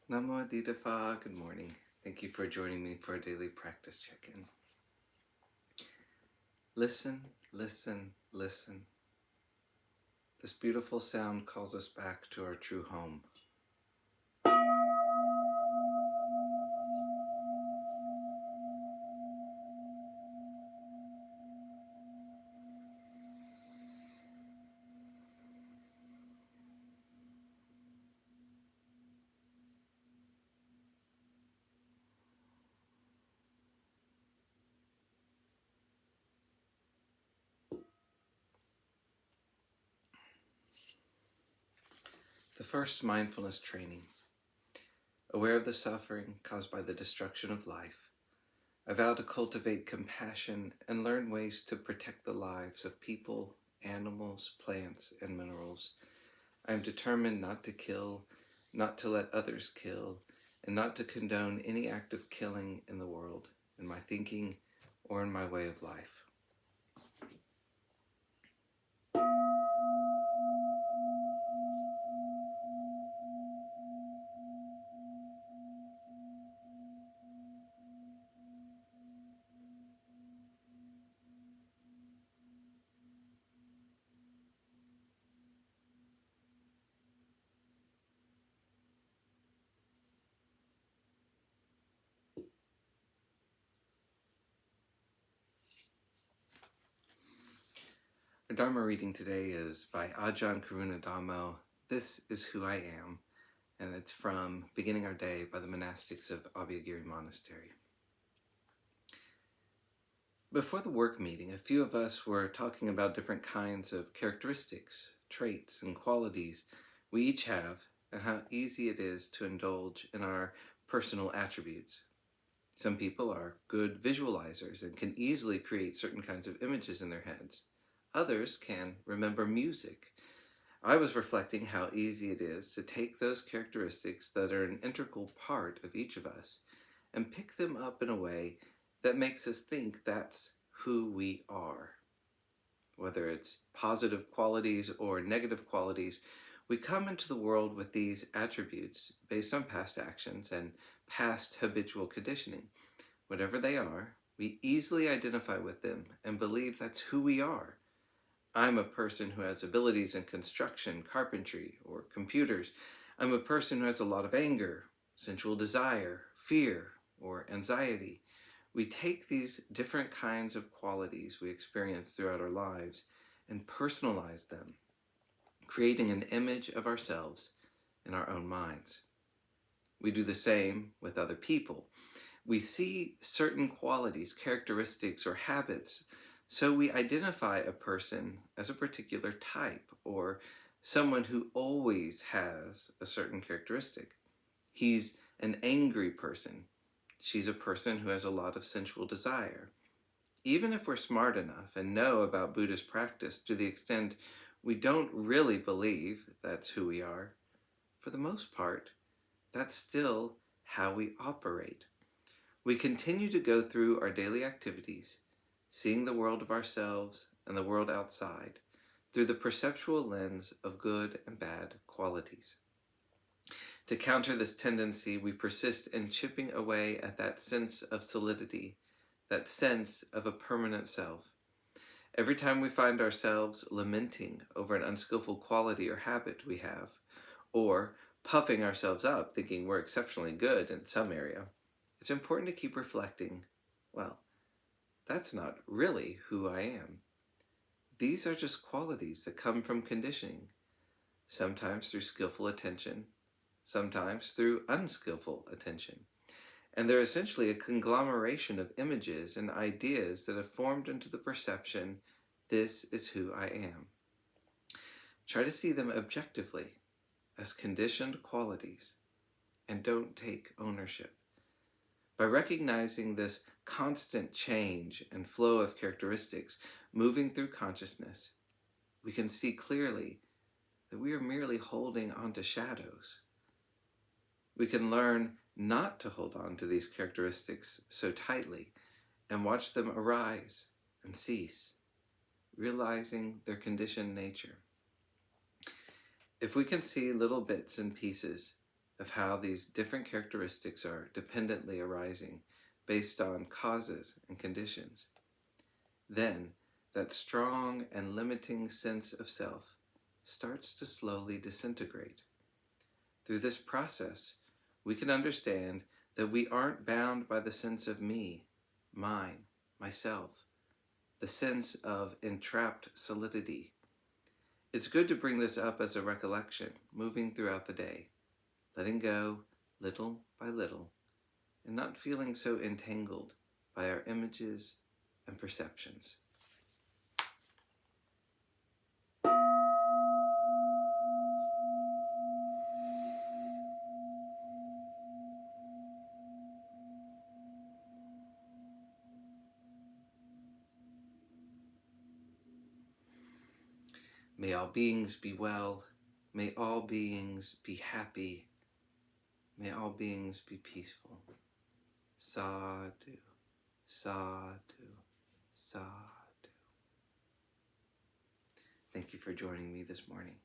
Namo Adidafa, good morning. Thank you for joining me for a daily practice check-in. Listen, listen, listen. This beautiful sound calls us back to our true home. The first mindfulness training. Aware of the suffering caused by the destruction of life, I vow to cultivate compassion and learn ways to protect the lives of people, animals, plants, and minerals. I am determined not to kill, not to let others kill, and not to condone any act of killing in the world, in my thinking, or in my way of life. Our Dharma reading today is by Ajahn Karuna Dhammo, This is Who I Am, and it's from Beginning Our Day by the monastics of Abhayagiri Monastery. Before the work meeting, a few of us were talking about different kinds of characteristics, traits, and qualities we each have, and how easy it is to indulge in our personal attributes. Some people are good visualizers and can easily create certain kinds of images in their heads. Others can remember music. I was reflecting how easy it is to take those characteristics that are an integral part of each of us and pick them up in a way that makes us think that's who we are. Whether it's positive qualities or negative qualities, we come into the world with these attributes based on past actions and past habitual conditioning. Whatever they are, we easily identify with them and believe that's who we are. I'm a person who has abilities in construction, carpentry, or computers. I'm a person who has a lot of anger, sensual desire, fear, or anxiety. We take these different kinds of qualities we experience throughout our lives and personalize them, creating an image of ourselves in our own minds. We do the same with other people. We see certain qualities, characteristics, or habits, so we identify a person as a particular type or someone who always has a certain characteristic. He's an angry person. She's a person who has a lot of sensual desire. Even if we're smart enough and know about Buddhist practice to the extent we don't really believe that's who we are, for the most part, that's still how we operate. We continue to go through our daily activities, seeing the world of ourselves and the world outside through the perceptual lens of good and bad qualities. To counter this tendency, we persist in chipping away at that sense of solidity, that sense of a permanent self. Every time we find ourselves lamenting over an unskillful quality or habit we have, or puffing ourselves up thinking we're exceptionally good in some area, it's important to keep reflecting, well, that's not really who I am. These are just qualities that come from conditioning, sometimes through skillful attention, sometimes through unskillful attention. And they're essentially a conglomeration of images and ideas that have formed into the perception, this is who I am. Try to see them objectively as conditioned qualities and don't take ownership. By recognizing this constant change and flow of characteristics moving through consciousness, we can see clearly that we are merely holding on to shadows. We can learn not to hold on to these characteristics so tightly and watch them arise and cease, realizing their conditioned nature. If we can see little bits and pieces of how these different characteristics are dependently arising based on causes and conditions. Then, that strong and limiting sense of self starts to slowly disintegrate. Through this process, we can understand that we aren't bound by the sense of me, mine, myself, the sense of entrapped solidity. It's good to bring this up as a recollection, moving throughout the day, letting go little by little, and not feeling so entangled by our images and perceptions. May all beings be well. May all beings be happy. May all beings be peaceful. Sadhu, sadhu, sadhu. Thank you for joining me this morning.